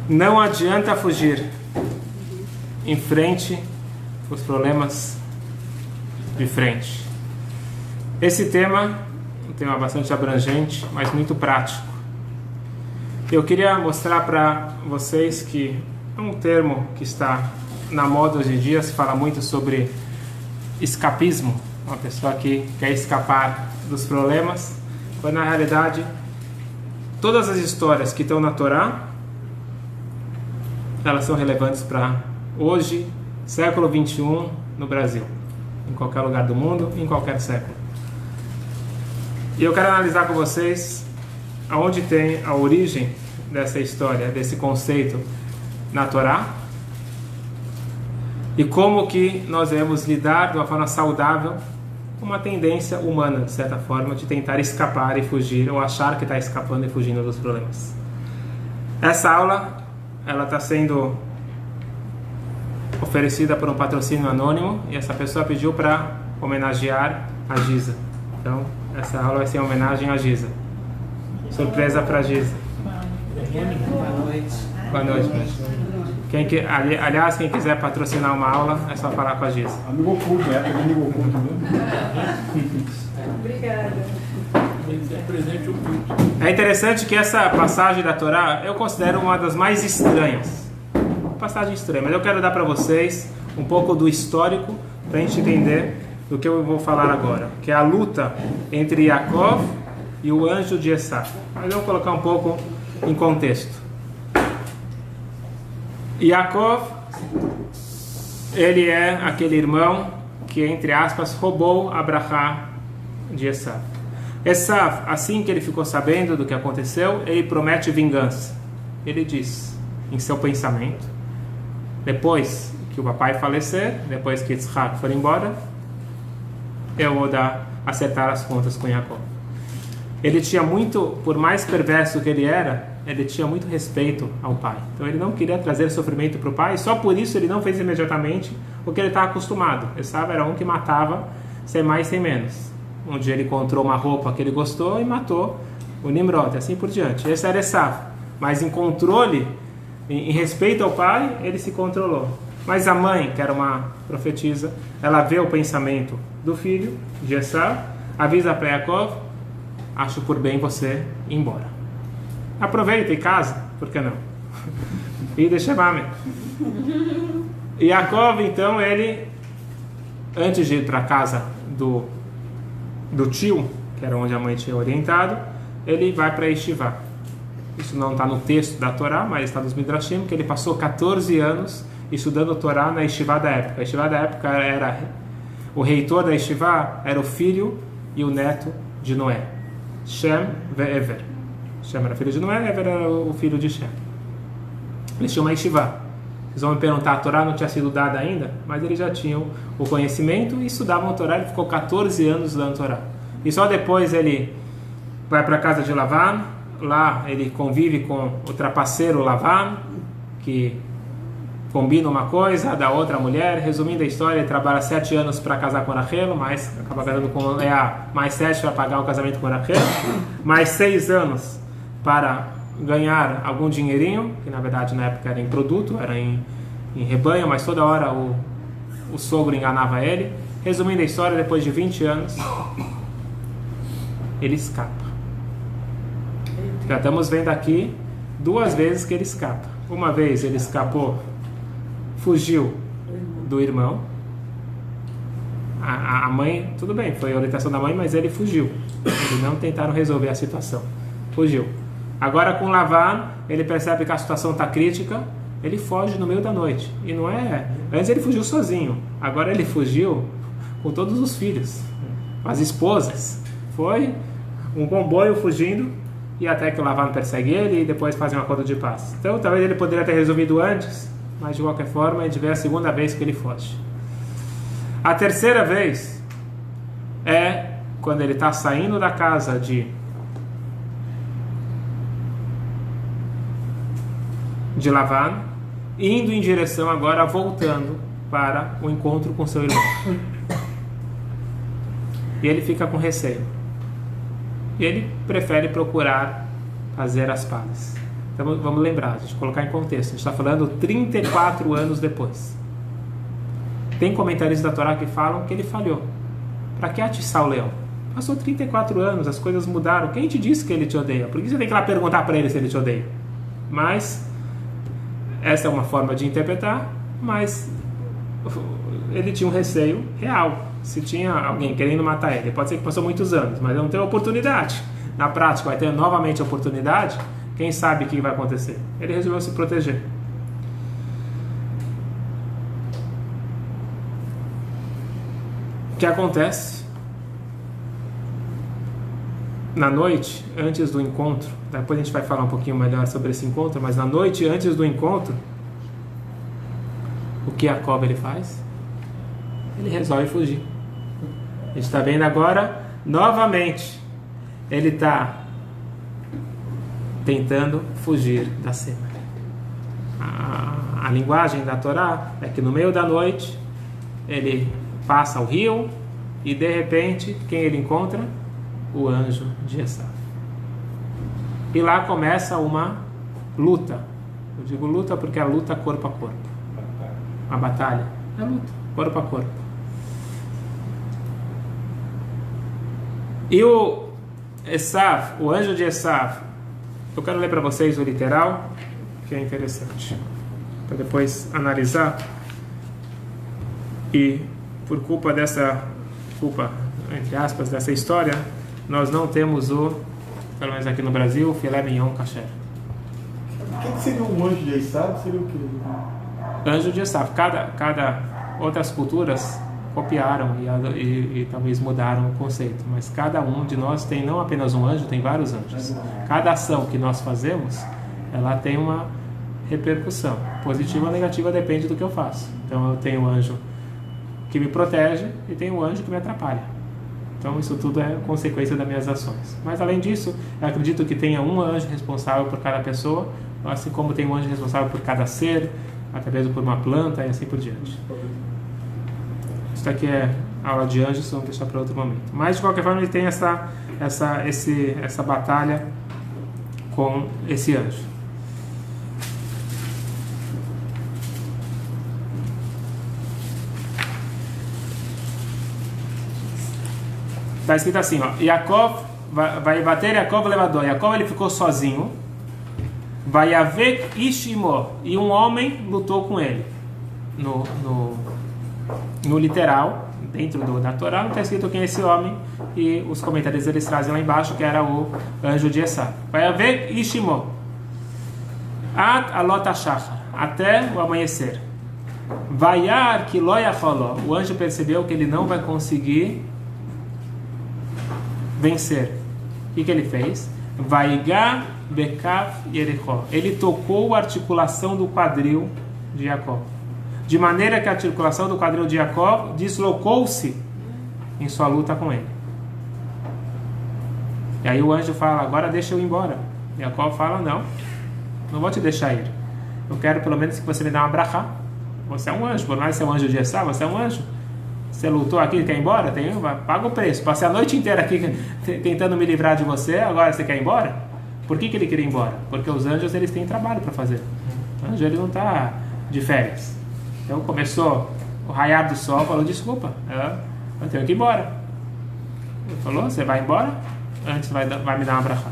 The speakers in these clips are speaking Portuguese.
Não adianta fugir. Enfrente os problemas de frente. Esse tema é um tema bastante abrangente, mas muito prático. Eu queria mostrar para vocês que é um termo que está na moda hoje em dia, se fala muito sobre escapismo, uma pessoa que quer escapar dos problemas, quando na realidade todas as histórias que estão na Torá, elas são relevantes para hoje, século 21, no Brasil, em qualquer lugar do mundo, em qualquer século. E eu quero analisar com vocês aonde tem a origem dessa história, desse conceito na Torá, e como que nós devemos lidar de uma forma saudável com uma tendência humana, de certa forma, de tentar escapar e fugir, ou achar que está escapando e fugindo dos problemas. Essa aula, ela está sendo oferecida por um patrocínio anônimo, e essa pessoa pediu para homenagear a Giza. Então, essa aula vai ser em homenagem a Giza. Surpresa para Giza. Boa noite. Boa noite. Aliás, quem quiser patrocinar uma aula, é só falar com a Giza. Amigo oculto, amigo oculto também. Obrigada. Presente oculto. É interessante que essa passagem da Torá eu considero uma das mais estranhas. Uma passagem estranha, mas eu quero dar para vocês um pouco do histórico para a gente entender do que eu vou falar agora, que é a luta entre Yaakov e o anjo de Esaú. Mas eu vou colocar um pouco em contexto. Yaakov, ele é aquele irmão que, entre aspas, roubou a brachá de Esaú. Esaú, assim que ele ficou sabendo do que aconteceu, ele promete vingança. Ele diz, em seu pensamento, depois que o papai falecer, depois que Yitzhak for embora, eu vou acertar as contas com Yaakov. Ele tinha muito, por mais perverso que ele era, ele tinha muito respeito ao pai. Então ele não queria trazer sofrimento para o pai, só por isso ele não fez imediatamente o que ele estava acostumado. Esaú era um que matava sem mais, sem menos. Um dia ele encontrou uma roupa que ele gostou e matou o Nimrod, assim por diante. Esse era Esaú. Mas em controle, em respeito ao pai, ele se controlou. Mas a mãe, que era uma profetisa, ela vê o pensamento do filho, de Esaú, avisa para Yaakov, acho por bem você ir embora. Aproveita e casa, por que não? E deixa mame. Yaakov, então, ele, antes de ir para a casa do tio, que era onde a mãe tinha orientado, ele vai para Yeshivá. Isso não está no texto da Torá, mas está nos Midrashim, que ele passou 14 anos estudando Torá na Yeshivá da época. A Yeshivá da época era... O reitor da Yeshivá era o filho e o neto de Noé. Shem ve Ever. Shem era filho de Noé, Ever era o filho de Shem. Eles tinham uma Yeshivá. Vocês vão me perguntar, a Torá não tinha sido dada ainda? Mas eles já tinham o conhecimento e estudavam a Torá. Ele ficou 14 anos estudando a Torá. E só depois ele vai para a casa de Lavan. Lá ele convive com o trapaceiro Lavan, que combina uma coisa da outra mulher. Resumindo a história, ele trabalha 7 anos para casar com Rachel, mas acaba casando com Leá, mais 7 para pagar o casamento com Rachel, mais 6 anos para ganhar algum dinheirinho, que na verdade na época era em produto, era em rebanho, mas toda hora o sogro enganava ele. Resumindo a história, depois de 20 anos, ele escapa. Já estamos vendo aqui 2 vezes que ele escapa. Uma vez ele escapou, fugiu do irmão. A mãe, tudo bem, foi a orientação da mãe, mas ele fugiu. Eles não tentaram resolver a situação. Fugiu. Agora com Lavan, ele percebe que a situação está crítica, ele foge no meio da noite. E não é... Antes ele fugiu sozinho, agora ele fugiu com todos os filhos, as esposas. Foi um comboio fugindo, e até que o Lavan persegue ele e depois fazem um acordo de paz. Então talvez ele poderia ter resolvido antes, mas de qualquer forma a gente vê a segunda vez que ele foge. A terceira vez é quando ele está saindo da casa de Lavan, indo em direção agora, voltando para o encontro com seu irmão. E ele fica com receio. E ele prefere procurar fazer as pazes. Então, vamos lembrar, a gente colocar em contexto. A gente está falando 34 anos depois. Tem comentaristas da Torá que falam que ele falhou. Para que atiçar o leão? Passou 34 anos, as coisas mudaram. Quem te disse que ele te odeia? Por que você tem que ir lá perguntar para ele se ele te odeia? Mas, essa é uma forma de interpretar, mas ele tinha um receio real. Se tinha alguém querendo matar ele, pode ser que passou muitos anos, mas não tem oportunidade. Na prática, vai ter novamente a oportunidade. Quem sabe o que vai acontecer? Ele resolveu se proteger. O que acontece? Na noite, antes do encontro, depois a gente vai falar um pouquinho melhor sobre esse encontro, mas na noite, antes do encontro, o que Jacob ele faz? Ele resolve fugir. A gente está vendo agora, novamente, ele está tentando fugir da cena. A linguagem da Torá é que no meio da noite ele passa o rio e de repente quem ele encontra? O anjo de Esaú. E lá começa uma luta. Eu digo luta porque é a luta corpo a corpo. A batalha é luta corpo a corpo. E o Esaú, o anjo de Esaú, eu quero ler para vocês o literal, que é interessante, para depois analisar. E por culpa dessa, entre aspas, dessa história, nós não temos pelo menos aqui no Brasil, o filé mignon kasher. O que seria um anjo de Esaú? Seria o quê? Anjo de Esaú. Cada outras culturas copiaram e talvez mudaram o conceito, mas cada um de nós tem não apenas um anjo, tem vários anjos. Cada ação que nós fazemos, ela tem uma repercussão, positiva ou negativa, depende do que eu faço. Então eu tenho um anjo que me protege e tenho um anjo que me atrapalha. Então isso tudo é consequência das minhas ações. Mas além disso, eu acredito que tenha um anjo responsável por cada pessoa, assim como tem um anjo responsável por cada ser, até mesmo por uma planta e assim por diante. Isso aqui é aula de anjos, vamos deixar para outro momento. Mas de qualquer forma ele tem essa batalha com esse anjo. Está escrito assim, ó, Jacob vai bater, Jacob levador. Jacob ele ficou sozinho. Vai haver Ishimo, e um homem lutou com ele. No literal, dentro da Torá, não está escrito quem é esse homem, e os comentários eles trazem lá embaixo que era o anjo de Esaú. Vai haver Ishimo At alot hashachar, até o amanhecer. Vaiar que lo yacholó, o anjo percebeu que ele não vai conseguir vencer. O que ele fez? Vaigá bekav Yerechó, ele tocou a articulação do quadril de Jacó, de maneira que a articulação do quadril de Jacó deslocou-se em sua luta com ele. E aí o anjo fala, agora deixa eu ir embora. Jacó fala, não vou te deixar ir. Eu quero pelo menos que você me dê uma brachá. Você é um anjo, por mais que você é um anjo de Esaú, você é um anjo. Você lutou aqui, quer ir embora? Paga o preço. Passei a noite inteira aqui tentando me livrar de você, agora você quer ir embora? Por que ele queria ir embora? Porque os anjos eles têm trabalho para fazer. O anjo ele não está de férias. Então começou o raiar do sol, falou, desculpa, eu tenho que ir embora. Ele falou, você vai embora? Antes vai me dar uma brachá.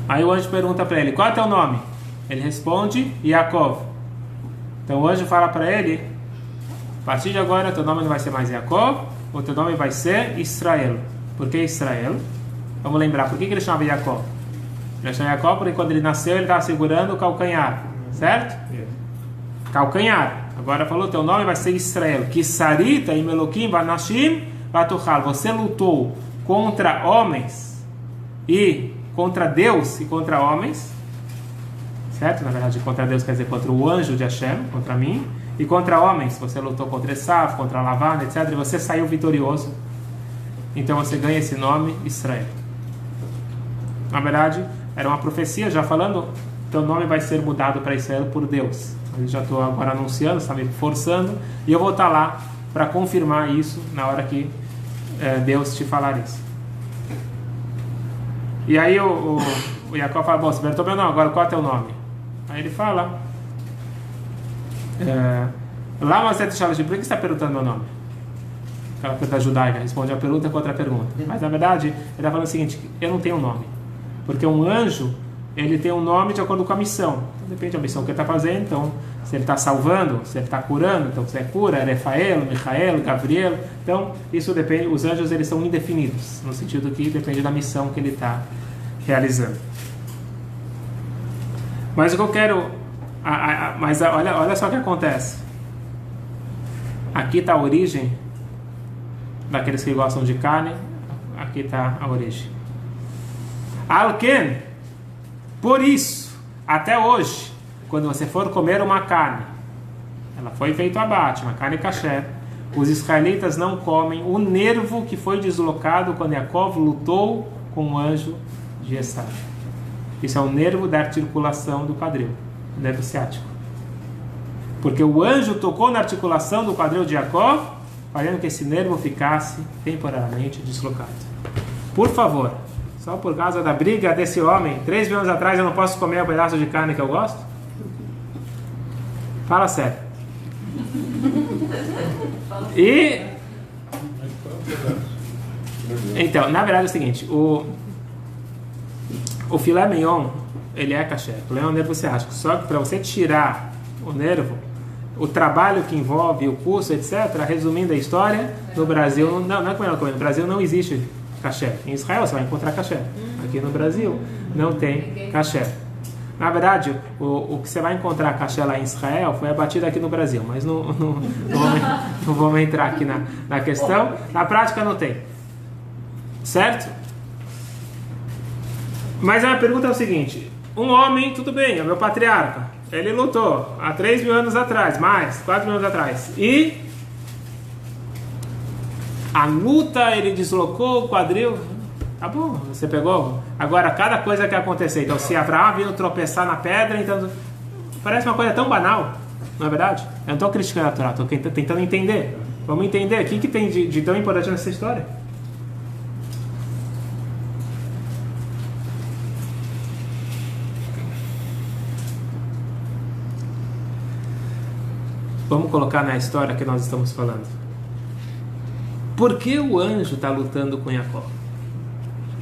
Aí o anjo pergunta para ele, qual é o teu nome? Ele responde, Yaakov. Então o anjo fala para ele, a partir de agora teu nome não vai ser mais Yaakov, o teu nome vai ser Israel. Por que Israel? Vamos lembrar, por que ele chamava Yaakov? Ele chamava Yaakov porque quando ele nasceu ele estava segurando o calcanhar, certo? Calcanhar. Agora falou, teu nome vai ser Israel. Que sarita im Elokim vanashim vatuchal. Você lutou contra homens e contra Deus e contra homens, certo? Na verdade, contra Deus quer dizer contra o anjo de Hashem, contra mim, e contra homens. Você lutou contra Esaú, contra Lavan, etc. E você saiu vitorioso. Então você ganha esse nome, Israel. Na verdade, era uma profecia já falando, teu nome vai ser mudado para Israel por Deus. Eu já estou agora anunciando, está me forçando, e eu vou estar lá para confirmar isso na hora que Deus te falar isso. E aí o Jacó fala, bom, você perguntou meu nome, agora qual é o teu nome? Aí ele fala, lá você por que você está perguntando meu nome? Aquela pergunta judaica, responde a pergunta com outra pergunta. Mas na verdade, ele está falando o seguinte, eu não tenho nome. Porque um anjo, ele tem um nome de acordo com a missão. Então depende da missão que ele está fazendo. Então, se ele está salvando, se ele está curando, então se é cura, é Rafael, Michael, Gabriel. Então, isso depende, os anjos eles são indefinidos, no sentido que depende da missão que ele está realizando. Mas o que eu quero... mas olha só o que acontece. Aqui está a origem daqueles que gostam de carne. Aqui está a origem. Alken, por isso, até hoje, quando você for comer uma carne, ela foi feita abate, uma carne kasher, os israelitas não comem o nervo que foi deslocado quando Yaakov lutou com o anjo de Esaú. Isso é o nervo da articulação do quadril, o nervo ciático. Porque o anjo tocou na articulação do quadril de Jacó, fazendo que esse nervo ficasse temporariamente deslocado. Por favor, só por causa da briga desse homem, 3.000 anos atrás eu não posso comer um pedaço de carne que eu gosto? Fala sério. E... então, na verdade é o seguinte, o filé mignon, ele é kasher, o filé é um nervo ciático, só que para você tirar o nervo, o trabalho que envolve o curso, etc., resumindo a história, no Brasil, não é como ela comendo, no Brasil não existe kasher. Em Israel você vai encontrar kasher. Aqui no Brasil não tem kasher. Na verdade, o que você vai encontrar kasher lá em Israel foi abatido aqui no Brasil, mas não vamos entrar aqui na questão. Na prática não tem. Certo? Mas a pergunta é o seguinte, um homem, tudo bem, é meu patriarca, ele lutou há 3.000 anos atrás, mais 4.000 anos atrás, e a luta ele deslocou o quadril, tá bom, você pegou. Agora, cada coisa que acontecer, então se Abraão vindo tropeçar na pedra, então parece uma coisa tão banal, não é verdade? Eu não estou criticando a Torá, estou tentando entender. Vamos entender o que tem de tão importante nessa história. Vamos colocar na história que nós estamos falando. Por que o anjo está lutando com Jacó?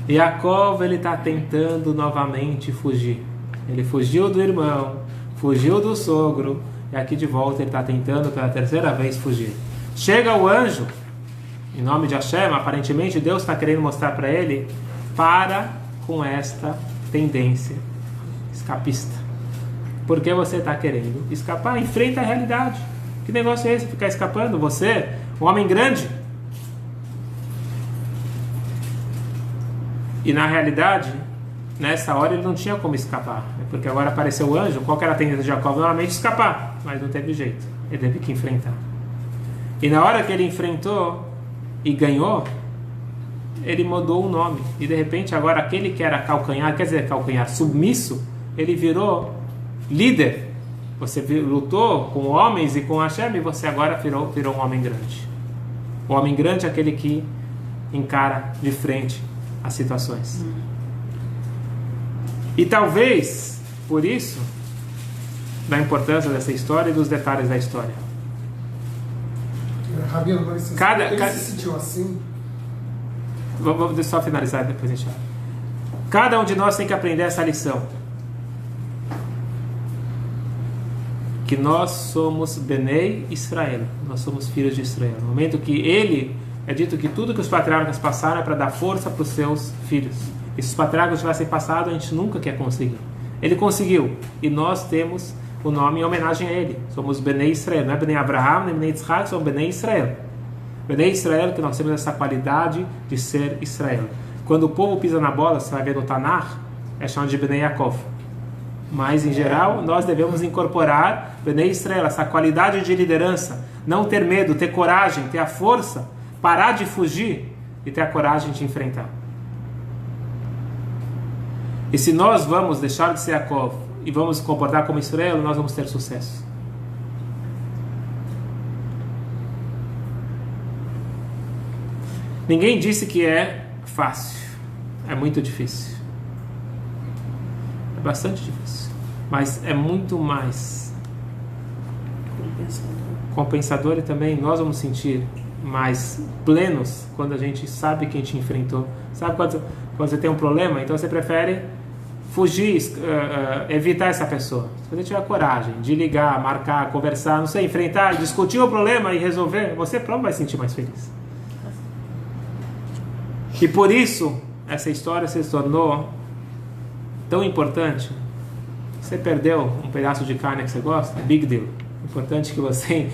Jacó ele está tentando novamente fugir. Ele fugiu do irmão, fugiu do sogro, e aqui de volta ele está tentando pela terceira vez fugir. Chega o anjo, em nome de Hashem, aparentemente Deus está querendo mostrar para ele, para com esta tendência escapista. Por que você está querendo escapar? Enfrenta a realidade. Que negócio é esse? Ficar escapando? Você, um homem grande. E na realidade, nessa hora ele não tinha como escapar. Porque agora apareceu o anjo. Qual que era a tendência de Jacó? Normalmente escapar. Mas não teve jeito. Ele teve que enfrentar. E na hora que ele enfrentou e ganhou, ele mudou o nome. E de repente agora aquele que era calcanhar, quer dizer calcanhar, submisso, ele virou líder. Você lutou com homens e com Hashem e você agora virou um homem grande. O homem grande é aquele que encara de frente as situações. E talvez, por isso, da importância dessa história e dos detalhes da história. Rabino, mas ele se sentiu assim? Vou só finalizar depois a gente fala. Cada um de nós tem que aprender essa lição. Que nós somos Benei Israel, nós somos filhos de Israel. No momento que ele, é dito que tudo que os patriarcas passaram é para dar força para os seus filhos. E se os patriarcas tivessem passado, a gente nunca quer conseguir. Ele conseguiu, e nós temos o nome em homenagem a ele. Somos Benei Israel, não é Benei Abraham, nem Benei Yitzhak, somos Benei Israel. Benei Israel, que nós temos essa qualidade de ser Israel. Quando o povo pisa na bola, você vai ver no Tanakh, é chamado de Benei Yaakov. Mas, em geral, nós devemos incorporar Benei Israel, essa qualidade de liderança, não ter medo, ter coragem, ter a força, parar de fugir e ter a coragem de enfrentar. E se nós vamos deixar de ser Yaakov e vamos nos comportar como Israel, nós vamos ter sucesso. Ninguém disse que é fácil, é muito difícil. É bastante difícil. Mas é muito mais compensador e também nós vamos sentir mais plenos quando a gente sabe que a gente enfrentou. Sabe quando você tem um problema, então você prefere fugir, evitar essa pessoa. Se você tiver coragem de ligar, marcar, conversar, não sei, enfrentar, discutir o problema e resolver, você próprio vai se sentir mais feliz. E por isso, essa história se tornou tão importante. Você perdeu um pedaço de carne que você gosta? Big deal. Importante que você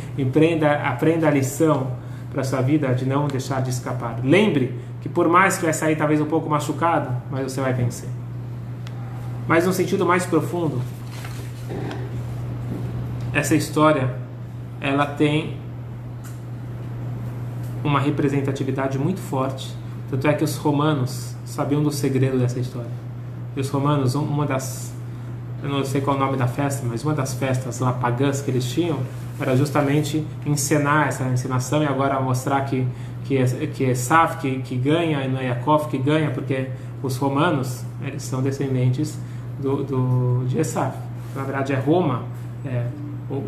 aprenda a lição para a sua vida de não deixar de escapar. Lembre que por mais que vai sair talvez um pouco machucado, mas você vai vencer. Mas no sentido mais profundo, essa história ela tem uma representatividade muito forte. Tanto é que os romanos sabiam do segredo dessa história. E os romanos, eu não sei qual é o nome da festa, mas uma das festas lá pagãs que eles tinham era justamente encenar essa encenação e agora mostrar que é Esav que ganha e não é Yaakov que ganha, porque os romanos eles são descendentes de Esav. Na verdade é Roma,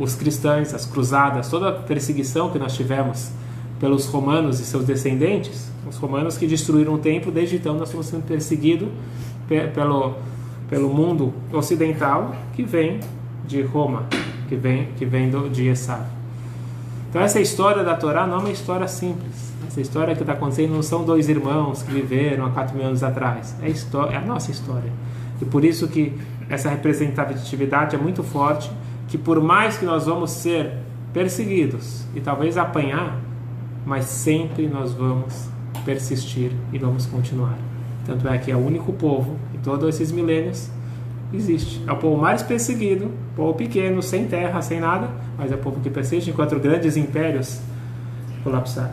os cristãos, as cruzadas, toda a perseguição que nós tivemos pelos romanos e seus descendentes, os romanos que destruíram o templo, desde então nós estamos sendo perseguidos pelo mundo ocidental que vem de Roma, que vem de Esav. Então essa história da Torá não é uma história simples. Essa história que está acontecendo não são dois irmãos que viveram há 4.000 anos atrás. É a nossa história. E por isso que essa representatividade é muito forte, que por mais que nós vamos ser perseguidos e talvez apanhar, mas sempre nós vamos persistir e vamos continuar. Tanto é que é o único povo em todos esses milênios existe. É o povo mais perseguido, povo pequeno, sem terra, sem nada, mas é o povo que persiste enquanto grandes impérios colapsaram.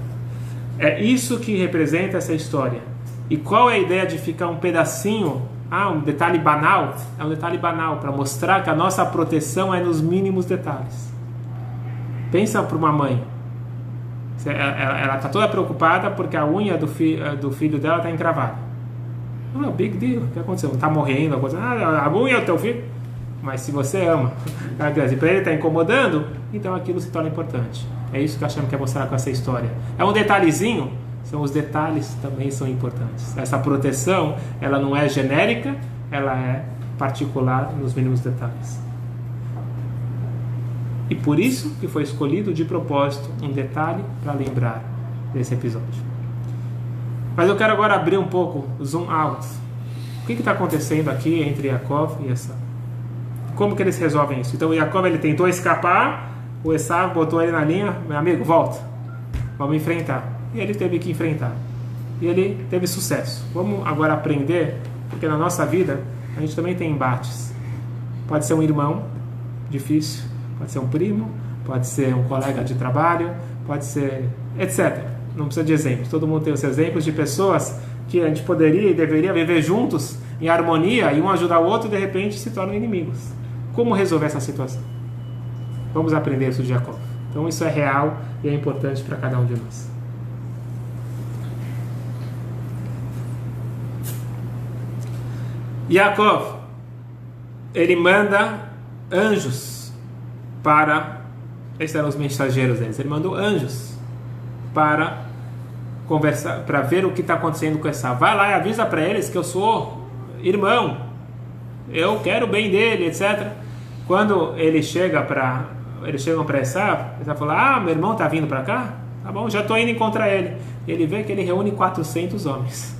É isso que representa essa história. E qual é a ideia de ficar um pedacinho, um detalhe banal? É um detalhe banal para mostrar que a nossa proteção é nos mínimos detalhes. Pensa para uma mãe. Ela está toda preocupada porque a unha do filho dela está encravada. Não é big deal. O que aconteceu? Não está morrendo. A unha é o teu filho. Mas se você ama, e para ele está incomodando, então aquilo se torna importante. É isso que a Hashem quer mostrar com essa história. É um detalhezinho. Os detalhes também são importantes. Essa proteção, ela não é genérica, ela é particular nos mínimos detalhes. E por isso que foi escolhido de propósito um detalhe para lembrar desse episódio. Mas eu quero agora abrir um pouco, zoom out. O que está acontecendo aqui entre Yaakov e Esav? Como que eles resolvem isso? Então o Yaakov ele tentou escapar, o Esav botou ele na linha, meu amigo, volta, vamos enfrentar. E ele teve que enfrentar. E ele teve sucesso. Vamos agora aprender, porque na nossa vida a gente também tem embates. Pode ser um irmão difícil, pode ser um primo, pode ser um colega de trabalho, pode ser etc. Não precisa de exemplos. Todo mundo tem os exemplos de pessoas que a gente poderia e deveria viver juntos em harmonia e um ajudar o outro e de repente se tornam inimigos. Como resolver essa situação? Vamos aprender isso de Jacob. Então isso é real e é importante para cada um de nós. Yaakov, ele manda anjos para... Esses eram os mensageiros deles. Ele mandou anjos para conversar, para ver o que está acontecendo com Esav. Vai lá e avisa para eles que eu sou irmão, eu quero o bem dele, etc. Quando eles chegam para Esav, Esav fala, meu irmão está vindo para cá? Tá bom, já estou indo encontrar ele. Ele vê que ele reúne 400 homens.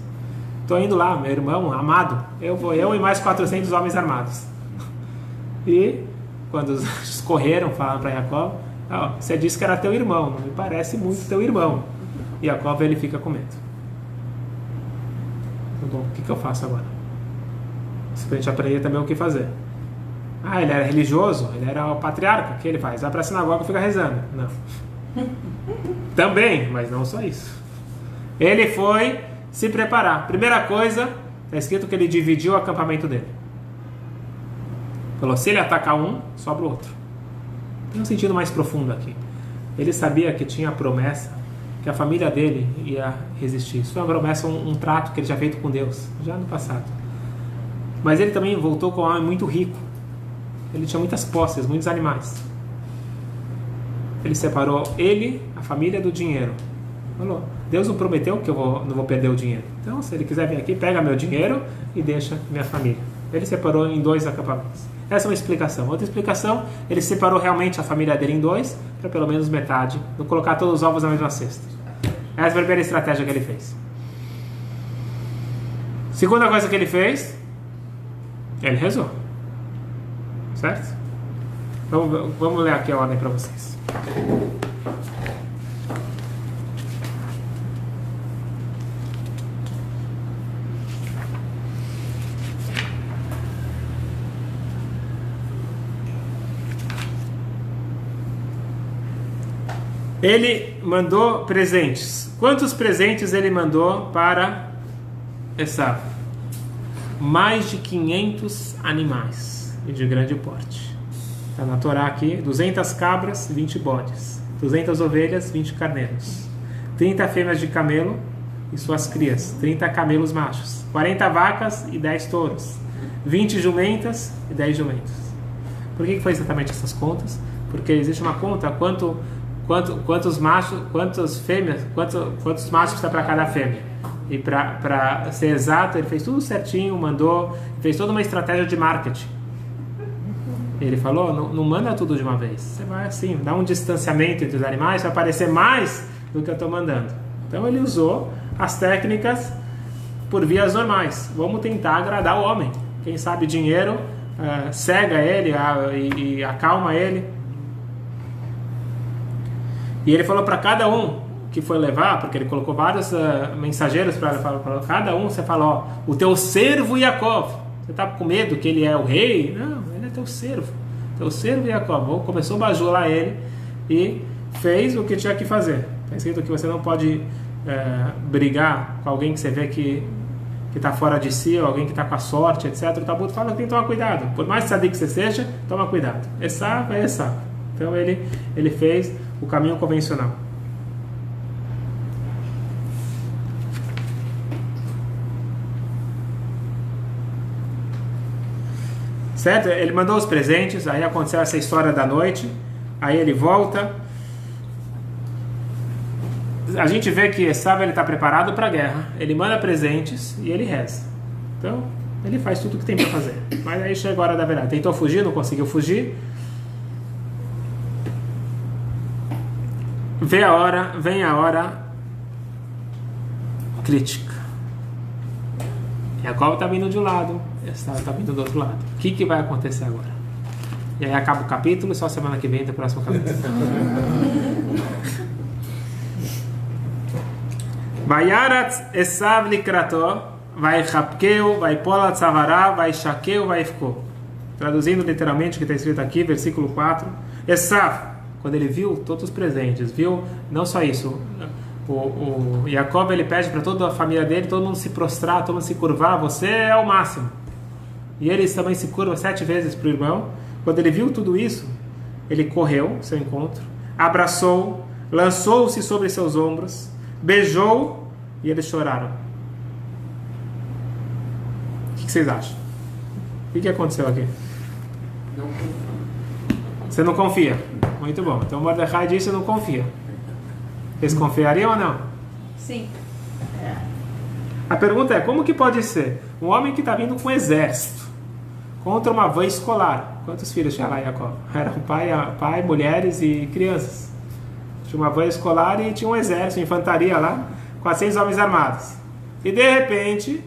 Estou indo lá, meu irmão amado, eu e mais 400 homens armados. E quando os anjos correram, falaram para Jacob, você disse que era teu irmão, não me parece muito teu irmão. E Jacob, ele fica com medo. Bom, o que eu faço agora? Isso para a gente aprender também o que fazer. Ele era religioso, ele era o patriarca, o que ele faz? Vai para a sinagoga e fica rezando. Não. Também, mas não só isso. Ele foi se preparar. Primeira coisa, está escrito que ele dividiu o acampamento dele. Falou, se ele atacar um, sobra o outro. Tem um sentido mais profundo aqui. Ele sabia que tinha a promessa que a família dele ia resistir. Isso foi uma promessa, um trato que ele já fez com Deus, já no passado. Mas ele também voltou com um homem muito rico. Ele tinha muitas posses, muitos animais. Ele separou ele, a família, do dinheiro. Falou, Deus não prometeu que eu não vou perder o dinheiro. Então, se ele quiser vir aqui, pega meu dinheiro e deixa minha família. Ele separou em 2 acampamentos. Essa é uma explicação. Outra explicação, ele separou realmente a família dele em 2, para pelo menos metade, não colocar todos os ovos na mesma cesta. Essa foi a primeira estratégia que ele fez. Segunda coisa que ele fez, ele rezou. Certo? Vamos ler aqui a ordem para vocês. Ele mandou presentes. Quantos presentes ele mandou para Esaú? Mais de 500 animais e de grande porte. Está na Torá aqui, 200 cabras, 20 bodes, 200 ovelhas, 20 carneiros, 30 fêmeas de camelo e suas crias, 30 camelos machos, 40 vacas e 10 touros, 20 jumentas e 10 jumentos. Por que foi exatamente essas contas? Porque existe uma conta quantos machos, quantos machos está para cada fêmea. E para ser exato, ele fez tudo certinho, fez toda uma estratégia de marketing. Ele falou, não manda tudo de uma vez. Você vai assim, dá um distanciamento entre os animais, vai aparecer mais do que eu estou mandando. Então ele usou as técnicas por vias normais. Vamos tentar agradar o homem. Quem sabe dinheiro cega ele e acalma ele. E ele falou para cada um que foi levar, porque ele colocou vários mensageiros para cada um, você fala, ó, o teu servo Yaakov. Você está com medo que ele é o rei? Não, ele é teu servo Yaakov. Começou a bajular ele e fez o que tinha que fazer. Está escrito que você não pode brigar com alguém que você vê que está fora de si, ou alguém que está com a sorte, etc. O Talmud fala que tem que tomar cuidado. Por mais sadio que você seja, toma cuidado. Esaú é Esaú. Então ele fez o caminho convencional. Certo? Ele mandou os presentes, aí aconteceu essa história da noite, aí ele volta. A gente vê que Esaú está preparado para a guerra, ele manda presentes e ele reza. Então, ele faz tudo o que tem para fazer. Mas aí chega a hora da verdade. Tentou fugir, não conseguiu fugir. Vem a hora crítica. Jacob está vindo de um lado, Esaú está vindo do outro lado. O que vai acontecer agora? E aí acaba o capítulo e só semana que vem tem o próximo capítulo. Vayaratz Esaú likrató, vaichapkeu, vaipol tzavara, vaishakeu, vaifko. Traduzindo literalmente o que está escrito aqui, versículo 4. Esaú, quando ele viu todos os presentes, viu não só isso, o Jacob ele pede para toda a família dele, todo mundo se prostrar, todo mundo se curvar, você é o máximo. E ele também se curva 7 vezes para o irmão. Quando ele viu tudo isso, ele correu ao seu encontro, abraçou, lançou-se sobre seus ombros, beijou e eles choraram. O que vocês acham? O que aconteceu aqui? Não. Você não confia? Muito bom. Então Mordecai disse: eu não confia. Vocês confiariam ou não? Sim. A pergunta é: como que pode ser um homem que está vindo com um exército contra uma van escolar? Quantos filhos tinha lá, Jacob? Era um pai, mulheres e crianças. Tinha uma van escolar e tinha um exército, infantaria lá, 400 homens armados. E de repente,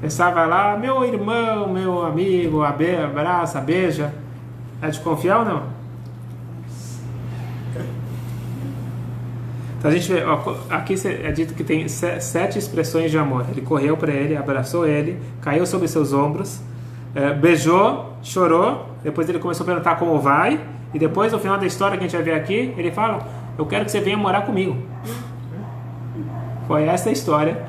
Esaú vai lá: meu irmão, meu amigo, abraça, beija. É de confiar ou não? Então a gente vê, aqui é dito que tem 7 expressões de amor. Ele correu para ele, abraçou ele, caiu sobre seus ombros, beijou, chorou, depois ele começou a perguntar como vai, e depois no final da história que a gente vai ver aqui, ele fala: eu quero que você venha morar comigo. Foi essa a história,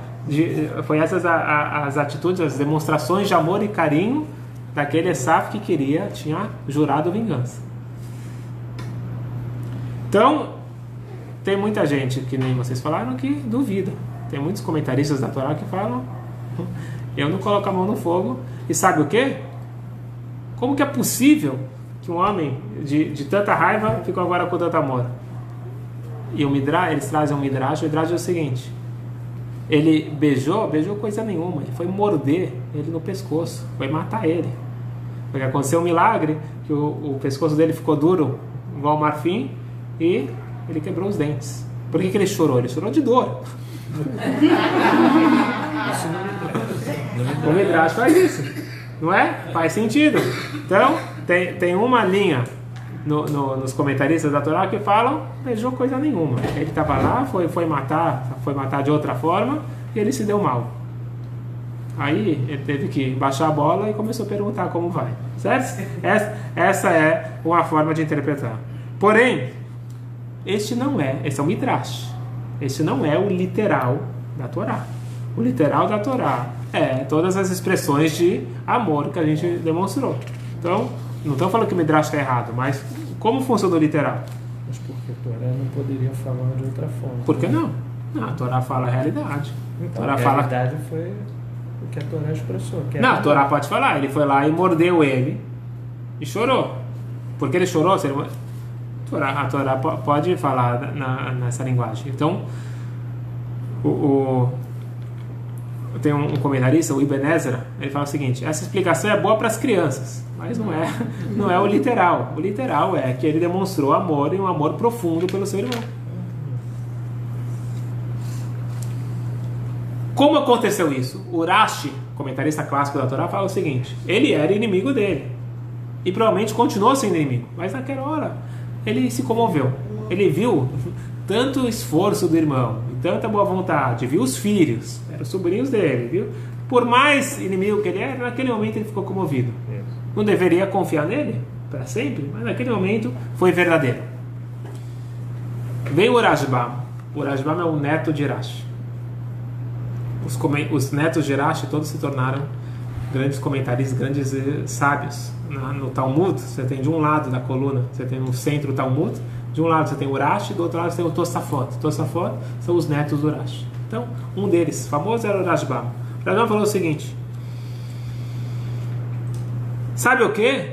foi essas as atitudes, as demonstrações de amor e carinho daquele Esaú que tinha jurado vingança. Então, tem muita gente, que nem vocês falaram, que duvida. Tem muitos comentaristas da Torá que falam Eu não coloco a mão no fogo. E sabe o quê? Como que é possível que um homem de tanta raiva ficou agora com tanto amor? E o Midrash, eles trazem um Midrash. O Midrash é o seguinte: ele beijou coisa nenhuma. Ele foi morder ele no pescoço, foi matar ele. Porque aconteceu um milagre que o pescoço dele ficou duro, igual marfim, e ele quebrou os dentes. Por que ele chorou? Ele chorou de dor. O Midrash faz isso, não é? Faz sentido. Então, tem uma linha nos comentaristas da Torá que falam: beijou coisa nenhuma. Ele estava lá, foi matar de outra forma, e ele se deu mal. Aí ele teve que baixar a bola e começou a perguntar como vai, certo? Essa é uma forma de interpretar. Porém, esse é o Midrash. Esse não é o literal da Torá. O literal da Torá é todas as expressões de amor que a gente demonstrou. Então, não estou falando que o Midrash está errado, mas como funciona o literal? Mas porque a Torá não poderia falar de outra forma. Por que não? Não, a Torá fala a realidade. Então, Torá a realidade foi o que a Torá expressou. Que não, a Torá pode falar. Ele foi lá e mordeu ele e chorou. Por que ele chorou? A Torá pode falar nessa linguagem. Então, tem um comentarista, o Ibn Ezra, ele fala o seguinte: essa explicação é boa para as crianças, mas não é o literal. O literal é que ele demonstrou amor, e um amor profundo pelo seu irmão. Como aconteceu isso? O Rashi, comentarista clássico da Torá, fala o seguinte: ele era inimigo dele e provavelmente continuou sendo inimigo, mas naquela hora ele se comoveu. Ele viu tanto esforço do irmão e tanta boa vontade, viu os filhos, eram sobrinhos dele, viu? Por mais inimigo que ele era, naquele momento ele ficou comovido. Não deveria confiar nele para sempre, mas naquele momento foi verdadeiro. Veio o Rashbam. O Rashbam é o neto de Rashi. Os netos de Rashi todos se tornaram grandes comentaristas, grandes sábios. No Talmud, você tem de um lado da coluna, você tem no centro o Talmud, de um lado você tem o Rashi, do outro lado você tem o Tosafot. Tosafot são os netos do Rashi. Então, um deles, famoso, era o Rashbam. O Rashbam falou o seguinte: sabe o que?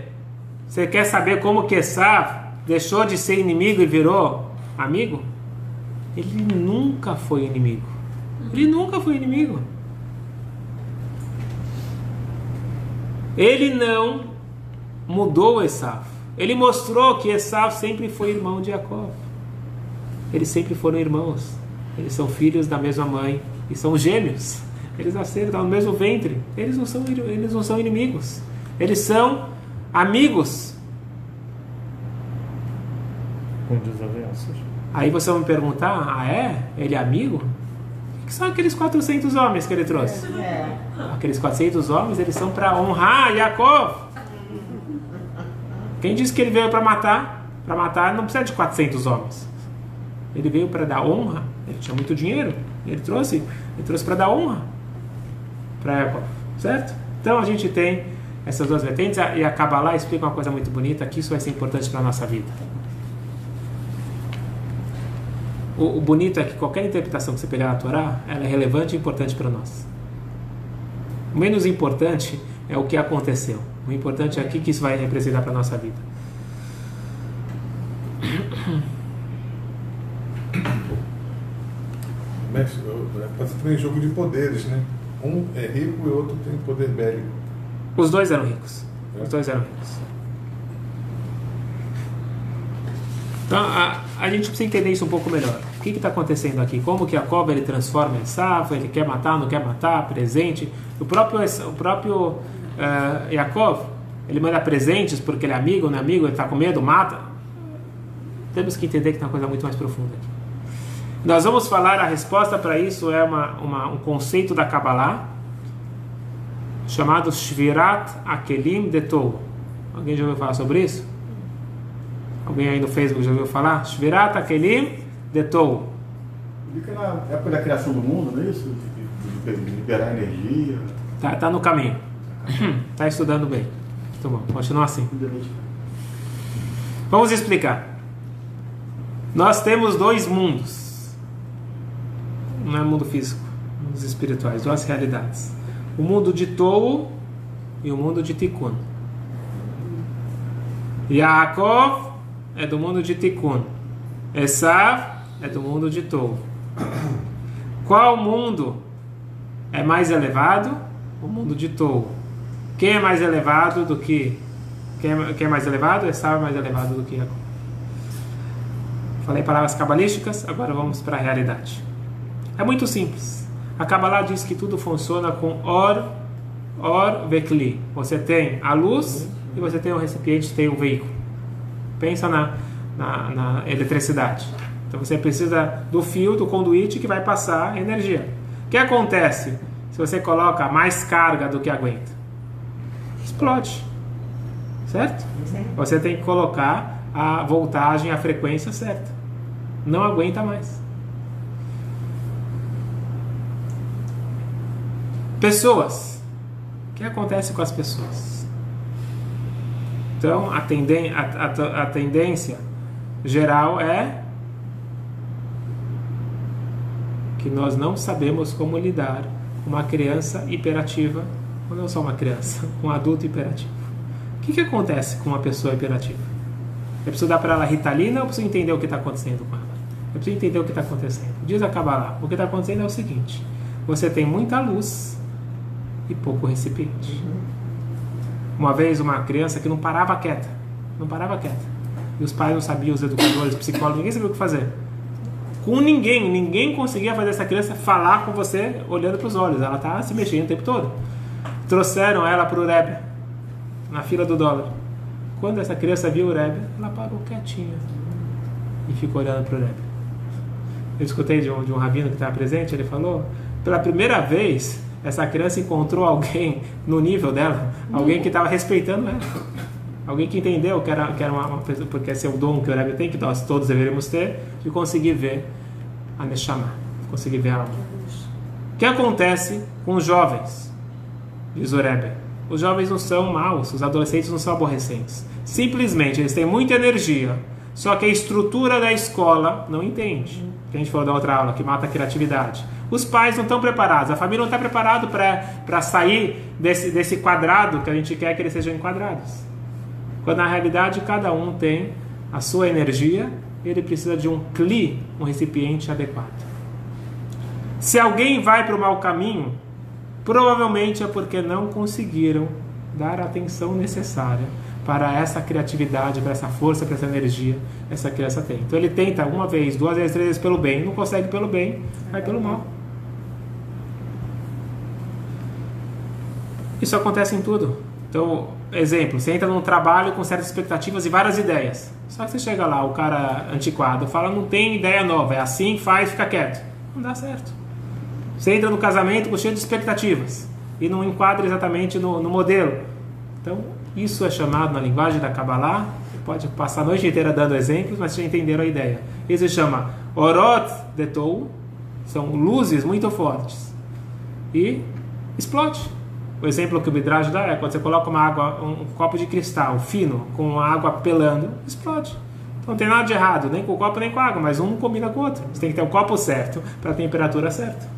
Você quer saber como que Esav deixou de ser inimigo e virou amigo? Ele nunca foi inimigo. Ele nunca foi inimigo. Ele não mudou Esav. Ele mostrou que Esav sempre foi irmão de Jacó. Eles sempre foram irmãos. Eles são filhos da mesma mãe e são gêmeos. Eles nasceram, estão no mesmo ventre. Eles não são inimigos. Eles são amigos. Com desavenças. Aí você vai me perguntar: ele é amigo? O que são aqueles 400 homens que ele trouxe? Aqueles 400 homens, eles são para honrar Jacó. Quem disse que ele veio para matar? Para matar não precisa de 400 homens. Ele veio para dar honra. Ele tinha muito dinheiro. Ele trouxe para dar honra para Jacó, certo? Então a gente tem essas duas vertentes, e a Kabbalah explica uma coisa muito bonita, que isso vai ser importante para a nossa vida. O bonito é que qualquer interpretação que você pegar na Torá, ela é relevante e importante para nós. O menos importante é o que aconteceu. O importante é o que isso vai representar para a nossa vida. Mestre, pode ser também jogo de poderes, né? Um é rico e o outro tem poder bélico. Os dois eram ricos. Os dois eram ricos. Então, a gente precisa entender isso um pouco melhor. O que está acontecendo aqui? Como que Jacob ele transforma em Esav? Ele quer matar, não quer matar? Presente? O próprio Jacob, ele manda presentes porque ele é amigo, não é amigo, ele está com medo, mata. Temos que entender que tem uma coisa muito mais profunda aqui. Nós vamos falar, a resposta para isso é um conceito da Kabbalah chamado Shvirat Akelim de Tou. Alguém já ouviu falar sobre isso? Alguém aí no Facebook já ouviu falar? Shvirat Akelim de Tou. Fica na época da criação do mundo, não é isso? De liberar energia. Tá no caminho. Tá estudando bem. Muito bom, continua assim. Vamos explicar. Nós temos dois mundos. Não é mundo físico, mundos espirituais, duas realidades. o mundo de Tou e o mundo de Tikkun. Yaakov é do mundo de Tikkun. Esav é do mundo de Tou. Qual mundo é mais elevado? O mundo de Tou. Quem é mais elevado do que... Quem é mais elevado? Esav é mais elevado do que Yaakov. Falei palavras cabalísticas, agora vamos para a realidade. É muito simples. A Kabbalah diz que tudo funciona com Or Vekli. Você tem a luz e você tem o recipiente, tem o veículo. Pensa na eletricidade. Então você precisa do fio, do conduíte que vai passar a energia. O que acontece se você coloca mais carga do que aguenta? Explode. Certo? Você tem que colocar a voltagem, a frequência certa. Não aguenta mais. Pessoas. O que acontece com as pessoas? Então, a tendência geral é que nós não sabemos como lidar com uma criança hiperativa, ou não só uma criança, com um adulto hiperativo. O que acontece com uma pessoa hiperativa? Eu preciso dar para ela Ritalina ou eu preciso entender o que está acontecendo com ela? Eu preciso entender o que está acontecendo. Diz a Kabbalah, o que está acontecendo é o seguinte: você tem muita luz e pouco recipiente. Uma vez uma criança que não parava quieta. E os pais não sabiam, os educadores, os psicólogos, ninguém sabia o que fazer. Com ninguém conseguia fazer essa criança falar com você olhando para os olhos. Ela estava se mexendo o tempo todo. Trouxeram ela para o Rebbe, na fila do dólar. Quando essa criança viu o Rebbe, ela parou quietinha e ficou olhando para o Rebbe. Eu escutei de um rabino que estava presente, ele falou, pela primeira vez, essa criança encontrou alguém no nível dela, alguém que estava respeitando ela, alguém que entendeu que era uma pessoa, porque esse é o dom que o Rebbe tem, que nós todos deveríamos ter, de conseguir ver a Neshama, conseguir ver a alma. O que acontece com os jovens? Diz o Rebbe. Os jovens não são maus, os adolescentes não são aborrecentes. Simplesmente, eles têm muita energia, só que a estrutura da escola não entende. Que a gente falou da outra aula, que mata a criatividade. Os pais não estão preparados, a família não está preparada para sair desse quadrado que a gente quer que eles sejam enquadrados. Quando na realidade cada um tem a sua energia, ele precisa de um kli, um recipiente adequado. Se alguém vai para o mau caminho, provavelmente é porque não conseguiram dar a atenção necessária para essa criatividade, para essa força, para essa energia essa criança tem. Então ele tenta uma vez, 2 vezes, 3 vezes pelo bem, não consegue pelo bem, vai pelo mal. Isso acontece em tudo. Então, exemplo, você entra num trabalho com certas expectativas e várias ideias. Só que você chega lá, o cara antiquado fala, não tem ideia nova, é assim, faz, fica quieto. Não dá certo. Você entra no casamento cheio de expectativas e não enquadra exatamente no modelo. Então, isso é chamado na linguagem da Kabbalah, pode passar a noite inteira dando exemplos, mas vocês já entenderam a ideia. Isso se chama Orot de Tou, são luzes muito fortes, e explode. O exemplo que o Midrash dá é quando você coloca uma água, um copo de cristal fino, com a água pelando, explode. Então não tem nada de errado, nem com o copo nem com a água, mas um não combina com o outro. Você tem que ter o copo certo, para a temperatura certa.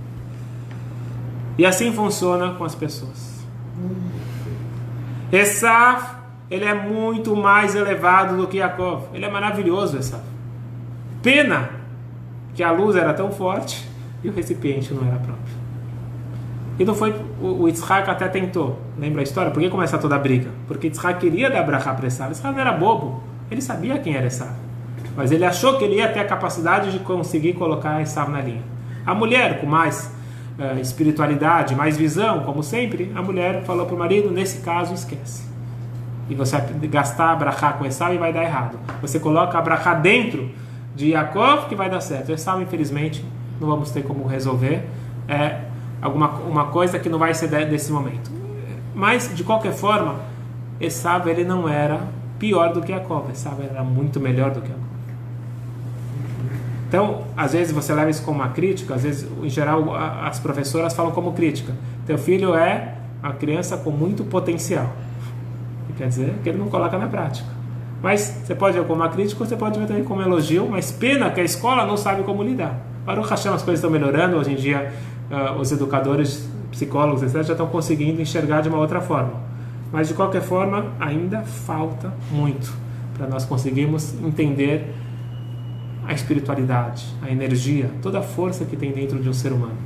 E assim funciona com as pessoas. Esav, ele é muito mais elevado do que Yaakov. Ele é maravilhoso, Esav. Pena que a luz era tão forte e o recipiente não era próprio. E não foi, o Yitzhak até tentou. Lembra a história? Por que começa toda a briga? Porque Yitzhak queria dar brachá para Esav. Esav não era bobo. Ele sabia quem era Esav. Mas ele achou que ele ia ter a capacidade de conseguir colocar Esav na linha. A mulher, com mais espiritualidade, mais visão, como sempre, a mulher falou para o marido, nesse caso, esquece. E você vai gastar a brachá com Esav e vai dar errado. Você coloca a brachá dentro de Yaakov que vai dar certo. Esav, infelizmente, não vamos ter como resolver. É uma coisa que não vai ser desse momento. Mas, de qualquer forma, Esav, ele não era pior do que Yaakov. Esav era muito melhor do que Yaakov. Então, às vezes você leva isso como uma crítica, às vezes, em geral, as professoras falam como crítica. Teu filho é uma criança com muito potencial. Quer dizer que ele não coloca na prática. Mas você pode ver como uma crítica, ou você pode ver também como elogio, mas pena que a escola não sabe como lidar. Baruch Hashem, as coisas estão melhorando, hoje em dia os educadores psicólogos, etc., já estão conseguindo enxergar de uma outra forma. Mas, de qualquer forma, ainda falta muito para nós conseguirmos entender a espiritualidade, a energia, toda a força que tem dentro de um ser humano.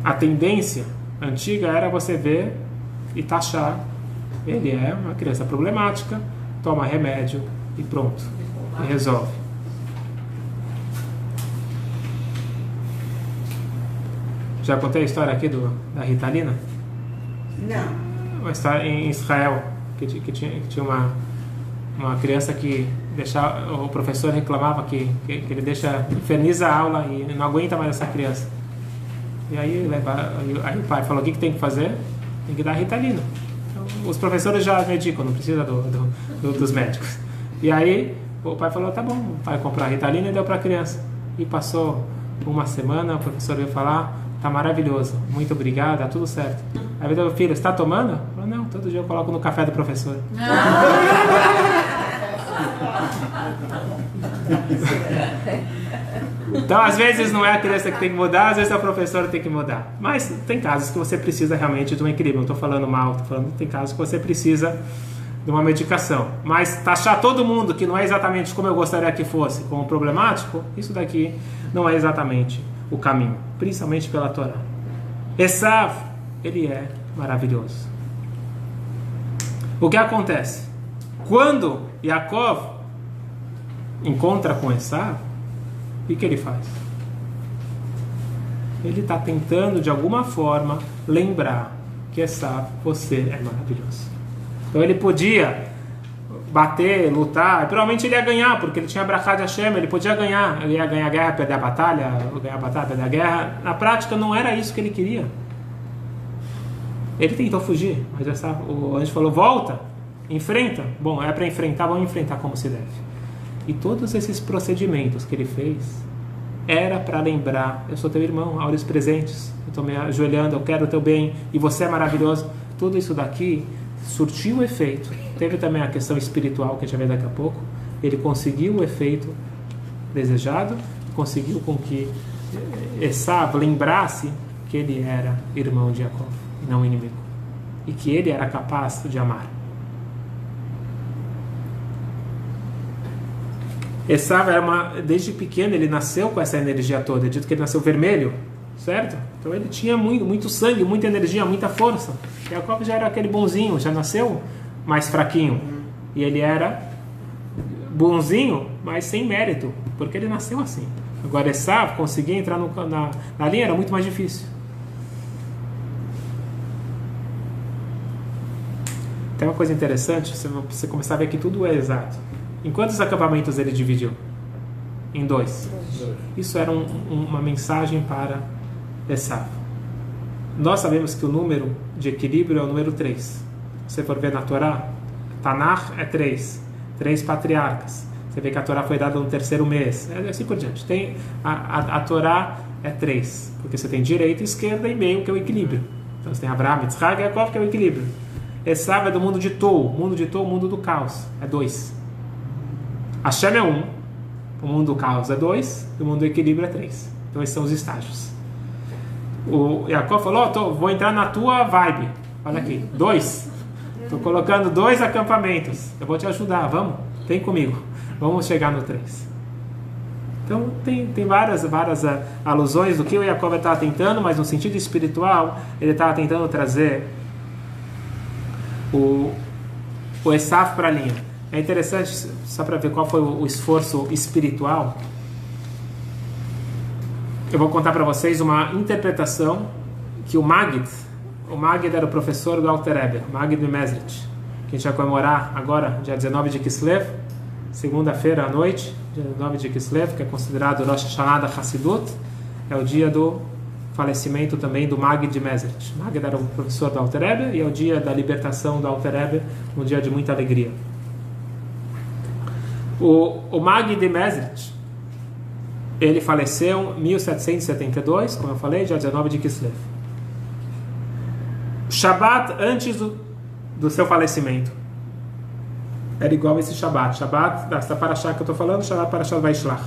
A tendência antiga era você ver e taxar. Ele é uma criança problemática, toma remédio e pronto, e resolve. Já contei a história aqui da Ritalina? Não. Uma história em Israel, que tinha uma criança que o professor reclamava que ele inferniza a aula e não aguenta mais essa criança. E aí o pai falou: o que tem que fazer? Tem que dar Ritalina. Então, os professores já medicam, não precisa dos médicos. E aí o pai falou: tá bom, o pai comprou a Ritalina e deu para a criança. E passou uma semana, o professor veio falar: tá maravilhoso, muito obrigado, tá tudo certo. Aí ele falou: filho, você está tomando? Eu falei: não, todo dia eu coloco no café do professor. Então, às vezes não é a criança que tem que mudar, às vezes é o professor que tem que mudar. Mas tem casos que você precisa realmente de um equilíbrio. Não estou falando mal, estou falando que tem casos que você precisa de uma medicação. Mas taxar todo mundo que não é exatamente como eu gostaria que fosse, como problemático, isso daqui não é exatamente o caminho, principalmente pela Torá. Esav, ele é maravilhoso. O que acontece? Quando Yaakov encontra com Esav, o que ele faz? Ele está tentando de alguma forma lembrar que Esav, você é maravilhoso. Então ele podia bater, lutar, e provavelmente ele ia ganhar, porque ele tinha Brachá de Hashem, ele podia ganhar, ele ia ganhar a guerra, perder a batalha, ganhar a batalha, perder a guerra. Na prática não era isso que ele queria. Ele tentou fugir, mas o anjo falou: volta, enfrenta. Bom, é para enfrentar, vamos enfrentar como se deve. E todos esses procedimentos que ele fez era para lembrar: eu sou teu irmão, a olhos presentes, eu estou me ajoelhando, eu quero o teu bem, e você é maravilhoso. Tudo isso daqui surtiu o efeito. Teve também a questão espiritual, que a gente vai ver daqui a pouco. Ele conseguiu o efeito desejado, conseguiu com que Esav lembrasse que ele era irmão de Jacó, e não inimigo, e que ele era capaz de amar. Esav era desde pequeno ele nasceu com essa energia toda. É dito que ele nasceu vermelho, certo? Então ele tinha muito sangue, muita energia, muita força. Jacó já era aquele bonzinho, já nasceu mais fraquinho. E ele era bonzinho, mas sem mérito, porque ele nasceu assim. Agora Esav conseguia entrar na linha, era muito mais difícil. Tem uma coisa interessante, você começar a ver que tudo é exato. Em quantos acampamentos ele dividiu? Em 2. Isso era uma mensagem para Esav. Nós sabemos que o número de equilíbrio é o número 3. Se você for ver na Torá, Tanakh é 3. 3 patriarcas. Você vê que a Torá foi dada no 3º mês. Assim por diante. A Torá é 3. Porque você tem direita, esquerda e meio, que é o equilíbrio. Então você tem Abraham, Yitzhak e Yaakov, que é o equilíbrio. Esav é do mundo de Tou. Mundo de Tou, mundo do caos. É 2. Hashem é 1, o mundo do caos é 2, e o mundo do equilíbrio é 3. Então esses são os estágios. O Yaakov falou: vou entrar na tua vibe. Olha aqui, 2. Estou colocando 2 acampamentos. Eu vou te ajudar, vamos? Vem comigo. Vamos chegar no 3. Então tem várias alusões do que o Yaakov estava tentando, mas no sentido espiritual, ele estava tentando trazer o Esav para a linha. É interessante, só para ver qual foi o esforço espiritual. Eu vou contar para vocês uma interpretação que o Magid era o professor do Alter Rebbe, Magid de Mezrich, que a gente vai comemorar agora, dia 19 de Kislev, segunda-feira à noite, dia 19 de Kislev, que é considerado Rosh Hashanah da Hassidut, é o dia do falecimento também do Magid de Mezrich. Magid era o professor do Alter Rebbe e é o dia da libertação do Alter Rebbe, um dia de muita alegria. O Magid de Mezrich, ele faleceu em 1772, como eu falei, dia 19 de Kislev. Shabbat antes do seu falecimento era igual a esse Shabbat. Shabbat, dessa paraxá que eu estou falando, Shabbat Parashat Vaishlach.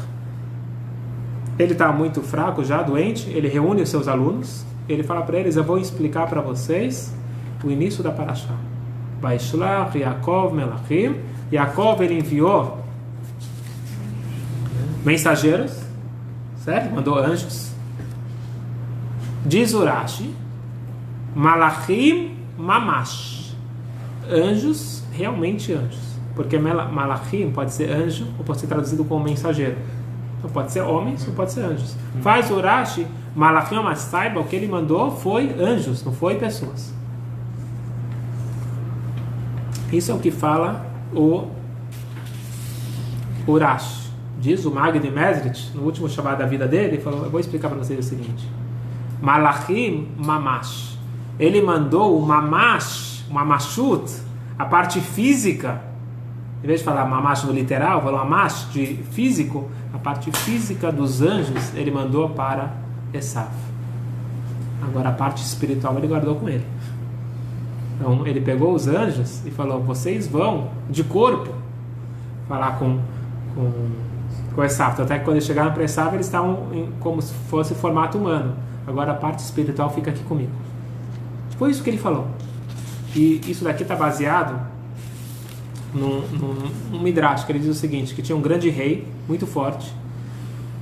Ele está muito fraco já, doente. Ele reúne os seus alunos. Ele fala para eles: eu vou explicar para vocês o início da Parashá. Vaishlach Yaakov Melachim. Yaakov, ele enviou mensageiros, certo? Mandou anjos. Diz Urashi: Malachim Mamash. Anjos, realmente anjos. Porque Malachim pode ser anjo ou pode ser traduzido como mensageiro. Então pode ser homens ou pode ser anjos. Faz Urashi, Malachim, mas saiba, o que ele mandou foi anjos, não foi pessoas. Isso é o que fala o Urashi. Diz o Magid Mesrit, no último Shabbat da vida dele, ele falou: eu vou explicar para vocês o seguinte: Malachim Mamash. Ele mandou o Mamash, o Mamashut, a parte física. Em vez de falar Mamash no literal, falou Mamash de físico. A parte física dos anjos ele mandou para Esav. Agora a parte espiritual ele guardou com ele. Então ele pegou os anjos e falou: vocês vão de corpo falar com Esav. Até que quando eles chegaram para Esav, eles estavam como se fosse formato humano. Agora a parte espiritual fica aqui comigo. Foi isso que ele falou. E isso daqui está baseado num Midrash, que ele diz o seguinte: que tinha um grande rei, muito forte,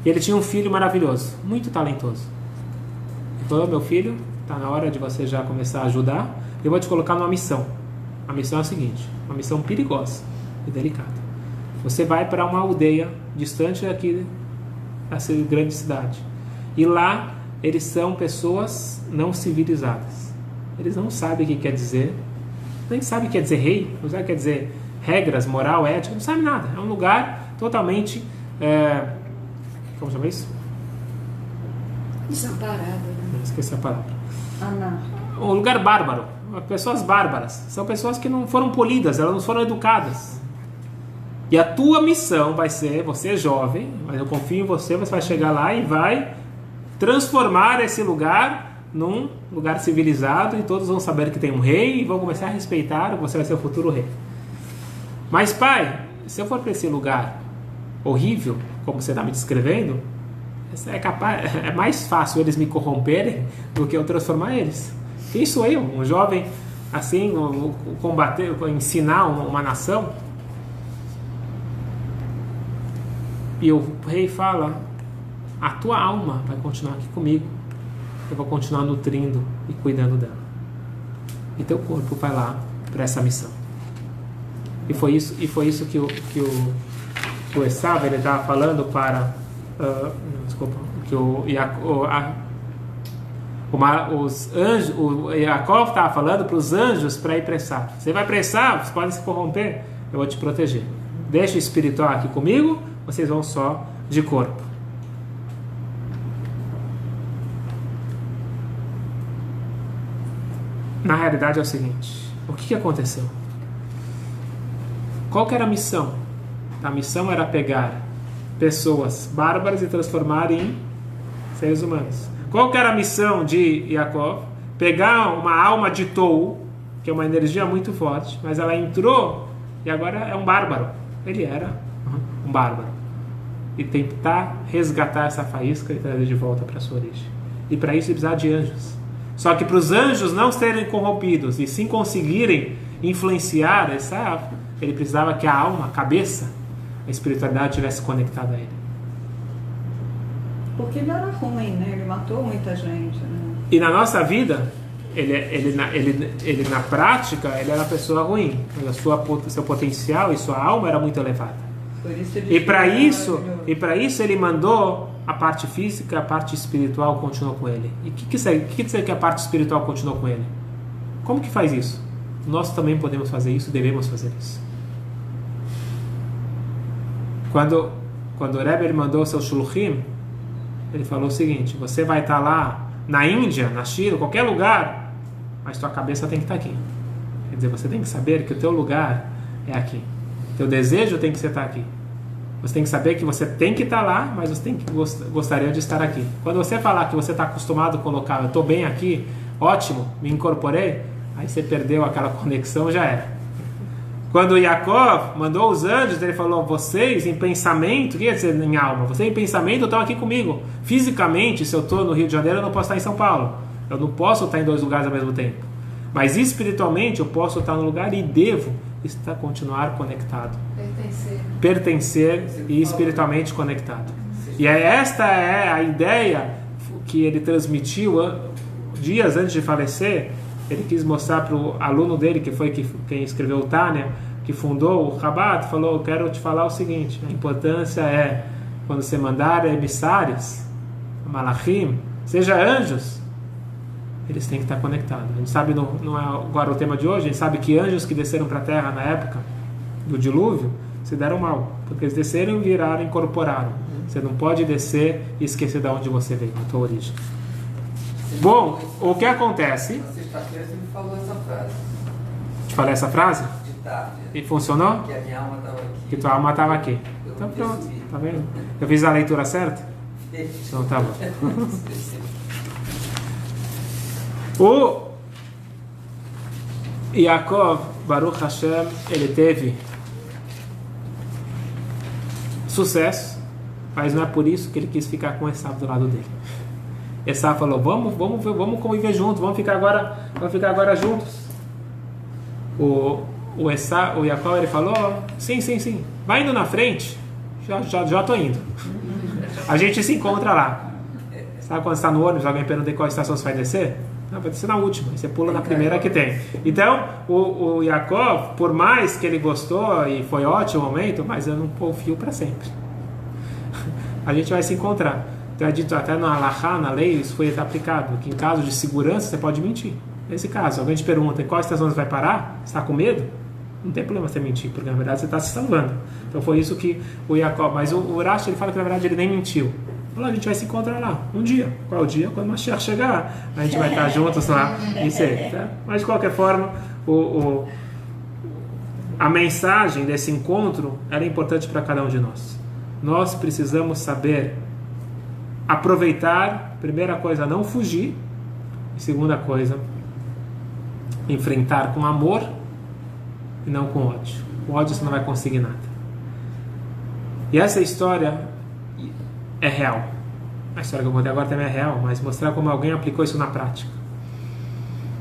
e ele tinha um filho maravilhoso, muito talentoso. Ele falou: meu filho, está na hora de você já começar a ajudar, eu vou te colocar numa missão. A missão é a seguinte, uma missão perigosa e delicada. Você vai para uma aldeia distante aqui dessa grande cidade, e lá eles são pessoas não civilizadas. Eles não sabem o que quer dizer, nem sabem o que quer dizer rei, não sabem o que quer dizer regras, moral, ética, não sabe nada. É um lugar totalmente como chama isso? Desamparado, né? Esqueci a palavra. Não. Um lugar bárbaro. Pessoas bárbaras. São pessoas que não foram polidas, elas não foram educadas. E a tua missão vai ser, você é jovem, mas eu confio em você, você vai chegar lá e vai transformar esse lugar num lugar civilizado, e todos vão saber que tem um rei e vão começar a respeitar, você vai ser o futuro rei. Mas pai, se eu for para esse lugar horrível, como você está me descrevendo, é mais fácil eles me corromperem do que eu transformar eles. Quem sou eu? Um jovem assim, combater, ensinar uma nação? E o rei fala: a tua alma vai continuar aqui comigo, eu vou continuar nutrindo e cuidando dela, e teu corpo vai lá para essa missão. E foi isso que o Esav ele estava falando para que os anjos, o Yaakov estava falando para os anjos para ir para Esav. Você vai para Esav, vocês podem se corromper, eu vou te proteger. Deixa o espiritual aqui comigo, vocês vão só de corpo. Na realidade é o seguinte: o que aconteceu? Qual que era a missão? A missão era pegar pessoas bárbaras e transformar em seres humanos. Qual que era a missão de Yaakov? Pegar uma alma de Tou, que é uma energia muito forte, mas ela entrou e agora é um bárbaro. Ele era um bárbaro. E tentar resgatar essa faísca e trazer de volta para a sua origem. E para isso ele precisava de anjos. Só que para os anjos não serem corrompidos e sim conseguirem influenciar ele precisava que a alma, a cabeça, a espiritualidade estivesse conectada a ele. Porque ele era ruim, né? Ele matou muita gente, né? E na nossa vida, ele na prática, ele era uma pessoa ruim. Seu potencial e sua alma era muito elevada. E para isso ele mandou a parte física, a parte espiritual continuou com ele. E o que quer dizer que a parte espiritual continuou com ele? Como que faz isso? Nós também podemos fazer isso, devemos fazer isso. Quando o Rebbe ele mandou o seu shuluchim, ele falou o seguinte: você vai estar lá na Índia, na China, qualquer lugar, mas tua cabeça tem que estar aqui. Quer dizer, você tem que saber que o teu lugar é aqui. Teu desejo tem que estar aqui. Você tem que saber que você tem que estar lá, mas você tem que gostaria de estar aqui. Quando você falar que você está acostumado a colocar, eu estou bem aqui, ótimo, me incorporei, aí você perdeu aquela conexão, já era. Quando Yaakov mandou os anjos, ele falou: vocês em pensamento, o que quer dizer em alma? Vocês em pensamento estão aqui comigo. Fisicamente, se eu estou no Rio de Janeiro, eu não posso estar em São Paulo. Eu não posso estar em 2 lugares ao mesmo tempo. Mas espiritualmente, eu posso estar num lugar e devo continuar conectado. Pertencer e espiritualmente conectado. E esta é a ideia que ele transmitiu dias antes de falecer. Ele quis mostrar para o aluno dele, que foi quem escreveu o Tânia, que fundou o Chabad, falou: eu quero te falar o seguinte, a importância é, quando você mandar emissários, malachim, seja anjos, eles têm que estar conectados. A gente sabe, não é agora o tema de hoje, a gente sabe que anjos que desceram para a terra na época do dilúvio se deram mal, porque eles desceram, viraram, incorporaram. Você não pode descer e esquecer de onde você veio, a tua origem. Bom, o que acontece? Na sexta-feira você me falou essa frase. Te falei essa frase? De tarde. E funcionou? Que a minha alma estava aqui. Que tua alma estava aqui. Eu Então não pronto, percebi. tá vendo? Eu fiz a leitura certa? Então tá bom. O Yaakov, Baruch Hashem, ele teve sucesso, mas não é por isso que ele quis ficar com Esav do lado dele. Esav falou: vamos conviver juntos, vamos ficar agora juntos. O Yaakov, ele falou: sim, vai indo na frente, já tô indo. A gente se encontra lá. Sabe quando você está no ônibus, alguém pergunta qual estação você vai descer? Não, vai descer na última, você pula na primeira que tem. Então, o Yaakov, por mais que ele gostou e foi ótimo o momento, mas eu não confio para sempre. A gente vai se encontrar. Então é dito até na Halachá, na lei, isso foi aplicado, que em caso de segurança você pode mentir. Nesse caso, alguém te pergunta em qual estação você vai parar, você está com medo? Não tem problema você mentir, porque na verdade você está se salvando. Então foi isso que o Yaakov, mas o Rashi, ele fala que na verdade ele nem mentiu. Falou: a gente vai se encontrar lá, um dia. Qual o dia? Quando o Mashiach chegar, a gente vai estar juntos lá. Isso aí, tá? Mas de qualquer forma, a mensagem desse encontro era importante para cada um de nós. Nós precisamos saber aproveitar, primeira coisa, não fugir, e segunda coisa, enfrentar com amor e não com ódio. Com ódio você não vai conseguir nada. E essa história é real. A história que eu contei agora também é real, mas mostrar como alguém aplicou isso na prática.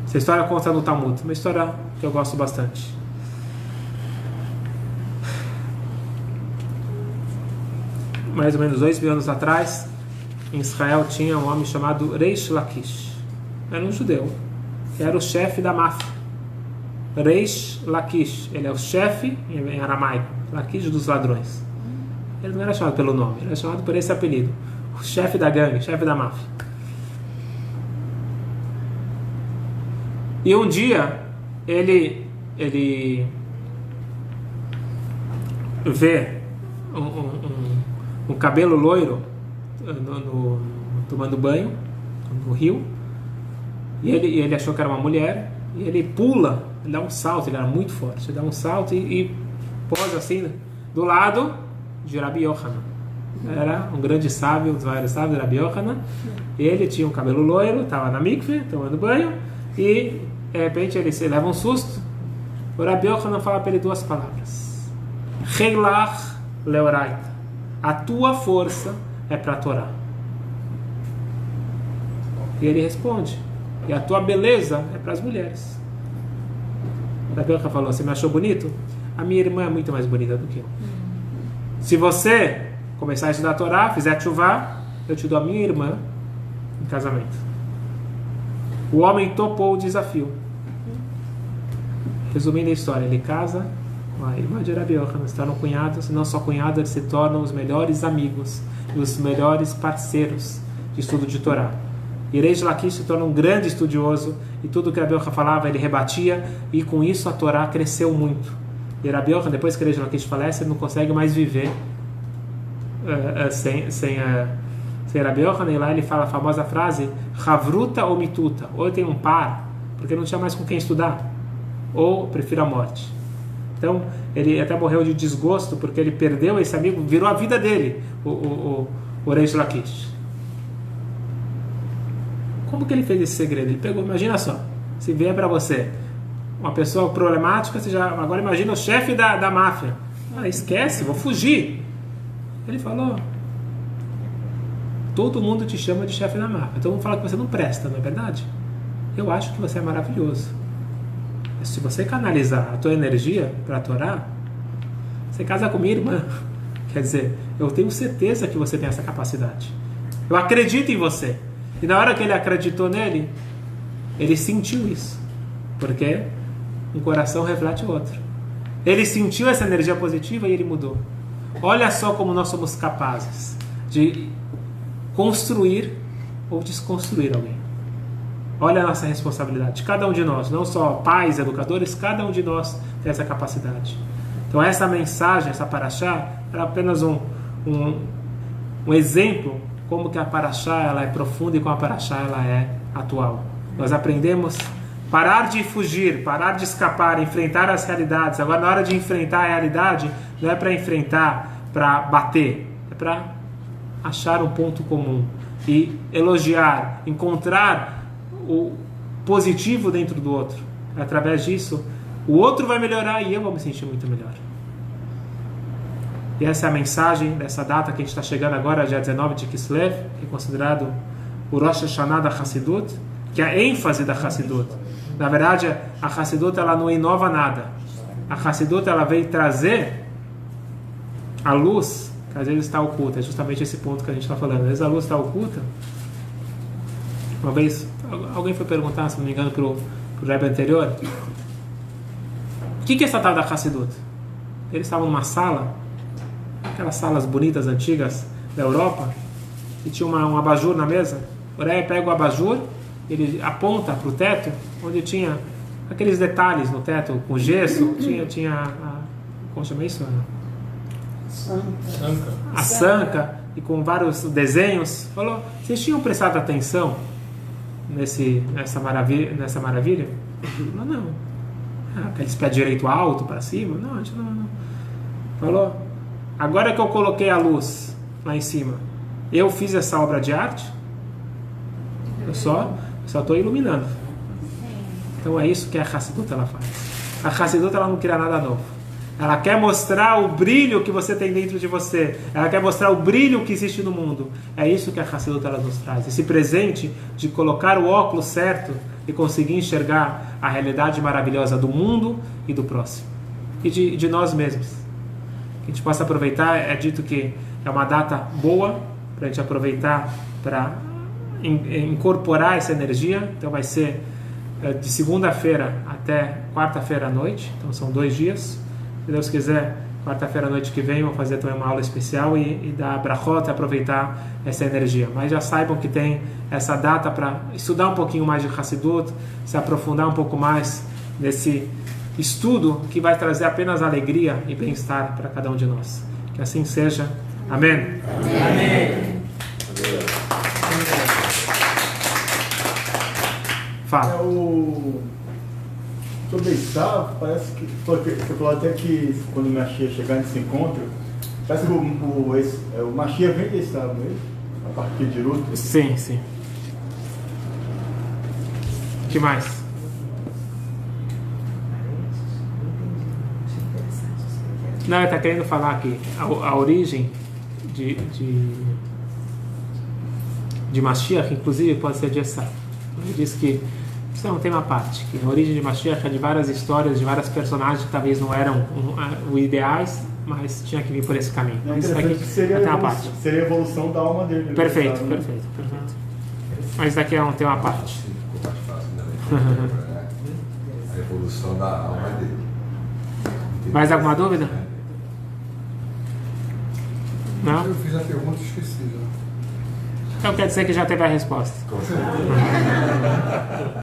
Essa história consta no Talmud, uma história que eu gosto bastante. Mais ou menos 2.000 anos atrás, em Israel tinha um homem chamado Reish Lakish. Era um judeu, que era o chefe da máfia. Reish Lakish, ele é o chefe em aramaico, Lakish dos ladrões. Ele não era chamado pelo nome, ele era chamado por esse apelido, o chefe da gangue, chefe da máfia. E um dia ele vê um cabelo loiro tomando banho no rio, e ele achou que era uma mulher, e ele pula, ele dá um salto, ele era muito forte, ele dá um salto e posa assim do lado de Rabi Yochanan. Era um grande sábio, um dos vários sábios, Rabi Yochanan. Ele tinha um cabelo loiro, estava na mikve, tomando banho, e de repente ele se leva um susto. O Rabi Yochanan fala para ele 2 palavras: Heilach leoraita, a tua força é para a Torá. E ele responde: e a tua beleza é para as mulheres. O Rabi Yochanan falou: você me achou bonito? A minha irmã é muito mais bonita do que eu. Se você começar a estudar a Torá, fizer tchuvá, eu te dou a minha irmã em casamento. O homem topou o desafio. Resumindo a história, ele casa com a irmã de Rabi Yochanan, se tornam cunhados, e não só cunhados, eles se tornam os melhores amigos e os melhores parceiros de estudo de Torá. E Reish Lakish se torna um grande estudioso, e tudo que Rabi Yochanan falava ele rebatia, e com isso a Torá cresceu muito. E Rabi Yochanan, depois que Reish Lakish falece, ele não consegue mais viver sem Rabi Yochanan. E lá ele fala a famosa frase: Havruta ou mituta, ou eu tenho um par, porque não tinha mais com quem estudar, ou prefiro a morte. Então ele até morreu de desgosto, porque ele perdeu esse amigo, virou a vida dele, o Reish Lakish. Como que ele fez esse segredo? Ele pegou, imagina só, se vier para você uma pessoa problemática, você já, agora imagina o chefe da máfia. Esquece, vou fugir. Ele falou, todo mundo te chama de chefe da máfia. Todo mundo fala que você não presta, não é verdade? Eu acho que você é maravilhoso. Se você canalizar a tua energia para a Torá, você casa com minha irmã. Quer dizer, eu tenho certeza que você tem essa capacidade. Eu acredito em você. E na hora que ele acreditou nele, ele sentiu isso. Porque um coração reflete o outro. Ele sentiu essa energia positiva e ele mudou. Olha só como nós somos capazes de construir ou desconstruir alguém. Olha a nossa responsabilidade. Cada um de nós, não só pais, educadores, cada um de nós tem essa capacidade. Então essa mensagem, essa paraxá, era apenas um exemplo como que a paraxá ela é profunda e como a paraxá ela é atual. Nós aprendemos parar de fugir, parar de escapar, enfrentar as realidades. Agora, na hora de enfrentar a realidade, não é para enfrentar, para bater, é para achar um ponto comum e elogiar, encontrar o positivo dentro do outro. Através disso, o outro vai melhorar e eu vou me sentir muito melhor. E essa é a mensagem dessa data que a gente está chegando agora, dia 19 de Kislev, que é considerado o Rosh Hashanah da Hassidut, que é a ênfase da Hassidut. Na verdade, a Hassidut ela não inova nada. A Hassidut ela veio trazer a luz que às vezes está oculta. É justamente esse ponto que a gente está falando. Às vezes a luz está oculta. Uma vez, alguém foi perguntar, se não me engano, para o Rebbe anterior, o que é essa tal da Hassidut? Eles estavam numa sala, aquelas salas bonitas, antigas da Europa, e tinha um abajur na mesa. O Rebbe pega o abajur, ele aponta para o teto, onde tinha aqueles detalhes no teto, com gesso, tinha como chama isso? A sanca, e com vários desenhos. Falou, vocês tinham prestado atenção nessa maravilha? Não. Aqueles pés direito alto para cima? Não, a gente não. Falou, agora que eu coloquei a luz lá em cima, eu fiz essa obra de arte? Eu só estou iluminando. Então é isso que a Hassidut ela faz. A Hassidut ela não cria nada novo. Ela quer mostrar o brilho que você tem dentro de você. Ela quer mostrar o brilho que existe no mundo. É isso que a Hassidut ela nos traz. Esse presente de colocar o óculos certo e conseguir enxergar a realidade maravilhosa do mundo e do próximo. E de nós mesmos. Que a gente possa aproveitar. É dito que é uma data boa para a gente aproveitar para incorporar essa energia. Então vai ser de segunda-feira até quarta-feira à noite. Então são 2 dias. Se Deus quiser, quarta-feira à noite que vem, vamos fazer também uma aula especial e dar brachot e aproveitar essa energia. Mas já saibam que tem essa data para estudar um pouquinho mais de Hassidut, se aprofundar um pouco mais nesse estudo que vai trazer apenas alegria e bem-estar para cada um de nós. Que assim seja. Amém. Amém. Fala. Sobre Esaú, parece que você falou até que quando o Mashiach chegar nesse encontro, parece que o Mashiach vem de Esaú, não é isso? A partir de Ruth. Sim. O que mais? Não, ele está querendo falar aqui a origem de Mashiach, inclusive, pode ser de Esaú. Ele diz que isso é um tema à parte, que a origem de Mashiach é de várias histórias, de várias personagens que talvez não eram os ideais, mas tinha que vir por esse caminho. Isso daqui seria é uma parte. Seria a evolução da alma dele. Né? Perfeito. Mas isso daqui é um tema à parte. A evolução da alma dele. Mais alguma dúvida? Não? Eu fiz a pergunta e esqueci já. Então quer dizer que já teve a resposta. Com certeza.